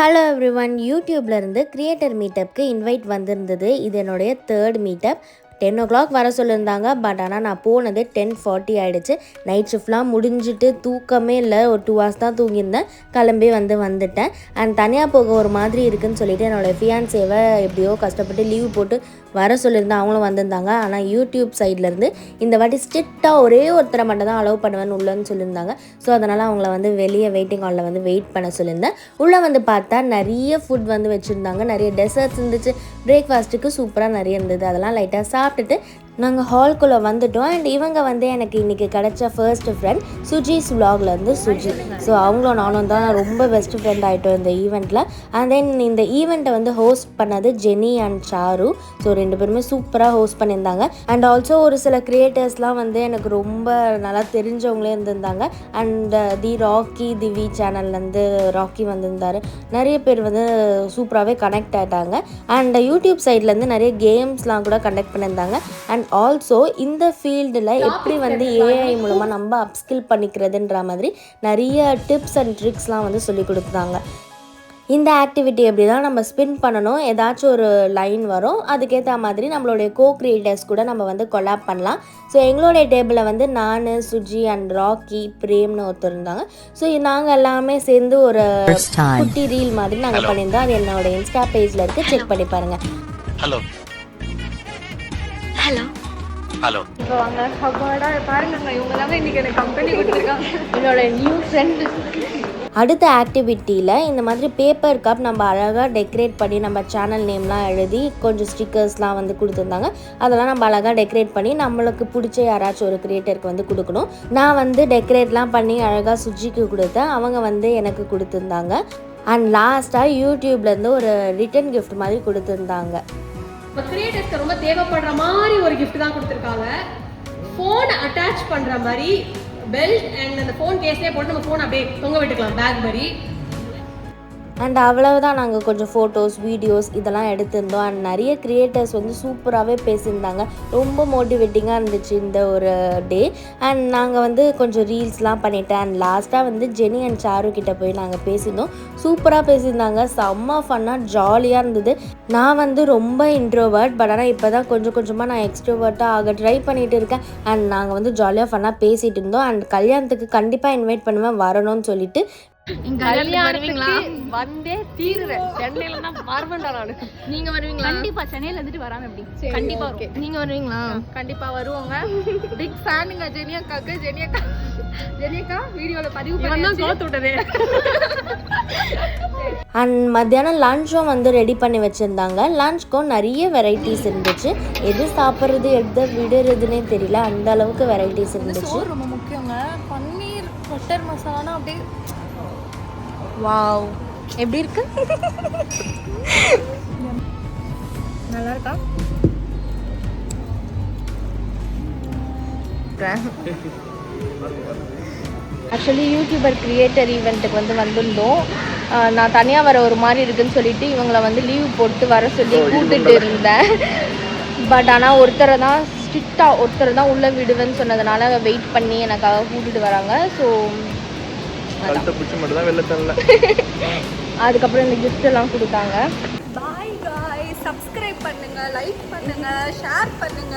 Hello everyone, யூடியூப்ல இருந்து creator மீட்டப்க்கு invite வந்திருந்தது. இது என்னுடைய 3rd மீட்டப். 10 o'clock வர சொல்லியிருந்தாங்க. பட் ஆனால் நான் போனது 10:40 ஆகிடுச்சு. நைட் ஷிஃப்ட்லாம் முடிஞ்சுட்டு தூக்கமே இல்லை. ஒரு 2 hours தான் தூங்கியிருந்தேன். கிளம்பி வந்துட்டேன். அண்ட் தனியாக போக ஒரு மாதிரி இருக்குதுன்னு சொல்லிட்டு என்னோடய ஃபியான்சேவை எப்படியோ கஷ்டப்பட்டு லீவ் போட்டு வர சொல்லியிருந்தேன். அவங்களும் வந்திருந்தாங்க. ஆனால் யூடியூப் சைட்லேருந்து இந்த வாட்டி ஸ்ட்ரிக்டாக ஒரே ஒருத்தரை மட்டும் தான் அலோவ் பண்ணுவேன்னு உள்ளேன்னு சொல்லியிருந்தாங்க. ஸோ அதனால் அவங்கள வெளியே வெயிட்டிங் ஹாலில் வெயிட் பண்ண சொல்லியிருந்தேன். உள்ளே பார்த்தா நிறைய ஃபுட் வச்சுருந்தாங்க. நிறைய டெசர்ட்ஸ் இருந்துச்சு. பிரேக்ஃபாஸ்ட்டுக்கு சூப்பராக நிறைய இருந்தது. அதெல்லாம் லைட்டாக சாப்பிட்டுட்டு நாங்கள் ஹால்குள்ளே வந்துட்டோம். அண்ட் இவங்க எனக்கு இன்றைக்கி கிடச்ச ஃபர்ஸ்ட் ஃப்ரெண்ட் சுஜிஸ் விலாக்லேருந்து சுஜி. ஸோ அவங்களும் நானும் தான் ரொம்ப பெஸ்ட் ஃப்ரெண்ட் ஆகிட்டோம் இந்த ஈவெண்ட்டில். அண்ட் தென் இந்த ஈவெண்ட்டை ஹோஸ்ட் பண்ணது ஜெனி அண்ட் சாரு. ஸோ 2 பேருமே சூப்பராக ஹோஸ்ட் பண்ணியிருந்தாங்க. அண்ட் ஆல்சோ ஒரு சில கிரியேட்டர்ஸ்லாம் எனக்கு ரொம்ப நல்லா தெரிஞ்சவங்களே இருந்திருந்தாங்க. அண்ட் தி திவி சேனல்லேருந்து ராக்கி வந்திருந்தார். நிறைய பேர் சூப்பராகவே கனெக்ட் ஆகிட்டாங்க. அண்ட் யூடியூப் சைட்லேருந்து நிறைய கேம்ஸ்லாம் கூட கண்டக்ட் பண்ணியிருந்தாங்க. அண்ட் ஆல்சோ இந்த ஃபீல்டில் எப்படி ஏஐ மூலமாக நம்ம அப்ஸ்கில் பண்ணிக்கிறதுன்ற மாதிரி நிறைய டிப்ஸ் அண்ட் ட்ரிக்ஸ்லாம் சொல்லி கொடுத்தாங்க. இந்த ஆக்டிவிட்டி எப்படி தான் நம்ம ஸ்பின் பண்ணணும், ஏதாச்சும் ஒரு லைன் வரும், அதுக்கேற்ற மாதிரி நம்மளுடைய கிரியேட்டர்ஸ் கூட நம்ம கொலாப் பண்ணலாம். ஸோ எங்களுடைய டேபிளில் நான், சுஜி அண்ட் ராக்கி, பிரேம்னு ஒருத்தர் இருந்தாங்க. ஸோ நாங்கள் எல்லாமே சேர்ந்து ஒரு குட்டி ரீல் மாதிரி நாங்கள் பண்ணியிருந்தோம். அது என்னோட இன்ஸ்டா பேஜில் இருக்குது, செக் பண்ணி பாருங்கள். ஹலோ ஹலோ ஹலோ இப்போ வாங்க அப்பாடா பாருங்க, இவங்க தான் இன்னைக்கு எனக்கு கம்பெனி கொடுத்துருக்காங்க, என்னோட நியூ ஃப்ரெண்ட். அடுத்த ஆக்டிவிட்டியில் இந்த மாதிரி பேப்பர் கப் நம்ம அழகாக டெக்கரேட் பண்ணி நம்ம சேனல் நேம்லாம் எழுதி கொஞ்சம் ஸ்டிக்கர்ஸ்லாம் கொடுத்துருந்தாங்க. அதெல்லாம் நம்ம அழகாக டெக்கரேட் பண்ணி நம்மளுக்கு பிடிச்ச யாராச்சும் ஒரு கிரியேட்டருக்கு கொடுக்கணும். நான் டெக்கரேட்லாம் பண்ணி அழகாக சுஜிக்கு கொடுத்தேன். அவங்க எனக்கு கொடுத்துருந்தாங்க. அண்ட் லாஸ்ட்டாக யூடியூப்லேருந்து ஒரு ரிட்டன் கிஃப்ட் மாதிரி கொடுத்துருந்தாங்க. இப்போ கிரியேட்டர்ஸ்க்கு ரொம்ப தேவைப்படுற மாதிரி ஒரு கிஃப்ட் தான் கொடுத்துருக்காங்க. ஃபோன் அட்டாச் பண்ணுற மாதிரி பெல்ட் அண்ட் அந்த ஃபோன் கேஸ்லேயே போட்டு நம்ம ஃபோன் அப்படியே தொங்க விட்டுக்கலாம், பேக் மாதிரி. அண்ட் அவ்வளவுதான். நாங்கள் கொஞ்சம் ஃபோட்டோஸ், வீடியோஸ் இதெல்லாம் எடுத்திருந்தோம். அண்ட் நிறைய கிரியேட்டர்ஸ் பேசியிருந்தாங்க. ரொம்ப மோட்டிவேட்டிங்காக இருந்துச்சு இந்த ஒரு டே. அண்ட் நாங்கள் கொஞ்சம் ரீல்ஸ்லாம் பண்ணிட்டேன். அண்ட் லாஸ்ட்டாக ஜெனி அண்ட் சாரு கிட்டே போய் நாங்கள் பேசியிருந்தோம். சூப்பராக பேசியிருந்தாங்க. செம்ம ஃபன்னாக ஜாலியாக இருந்தது. நான் ரொம்ப இன்ட்ரோவர்ட், பட் ஆனால் இப்போ தான் கொஞ்சம் கொஞ்சமாக நான் எக்ஸ்ட்ரோவர்ட்டாக ஆக ட்ரை பண்ணிகிட்டு இருக்கேன். அண்ட் நாங்கள் ஜாலியாக ஃபன்னாக பேசிகிட்டு இருந்தோம். அண்ட் கல்யாணத்துக்கு கண்டிப்பாக இன்வைட் பண்ணுவேன், வரணும்னு சொல்லிட்டு. வந்தே தீருறேன். சென்னையில நான் வரவேண்டா. நானு நீங்க வருவீங்களா? கண்டிப்பா. சென்னையில இருந்துட்டு வராம எப்படி? கண்டிப்பா வரும். நீங்க வருவீங்களா? கண்டிப்பா வருவாங்க. பிக் ஃபேனுங்க ஜெனி அக்காக்கு. ஜெனி அக்கா வீடியோல பதிவு பண்ணி கோத்து விட்டதே. அண்ட் மத்தியானம் லஞ்சும் ரெடி பண்ணி வச்சுருந்தாங்க. லஞ்சுக்கும் நிறைய வெரைட்டிஸ் இருந்துச்சு. எது சாப்பிட்றது எது விடுறதுன்னே தெரியல, அந்த அளவுக்கு வெரைட்டிஸ் இருந்துச்சு. ரொம்ப முக்கியங்க. பன்னீர் பட்டர் மசாலானா அப்படியே வாவ், எப்படி இருக்கு? நல்லா இருக்கா? ஆக்சுவலி யூடியூபர் கிரியேட்டர் ஈவெண்ட்டுக்கு வந்திருந்தோம். நான் தனியாக வர ஒரு மாதிரி இருக்குதுன்னு சொல்லிட்டு இவங்களை லீவ் போட்டு வர சொல்லி கூப்பிட்டு இருந்தேன். பட் ஆனால் ஒருத்தரை தான் உள்ளே விடுவேன்னு சொன்னதுனால வெயிட் பண்ணி எனக்காக கூப்பிட்டு வராங்க. ஸோ அதுக்கப்புறம் இந்த கிஃப்ட் எல்லாம் கொடுத்தாங்க. பாய் காய்ஸ், சப்ஸ்கிரைப் பண்ணுங்க, லைக் பண்ணுங்க, ஷேர் பண்ணுங்க.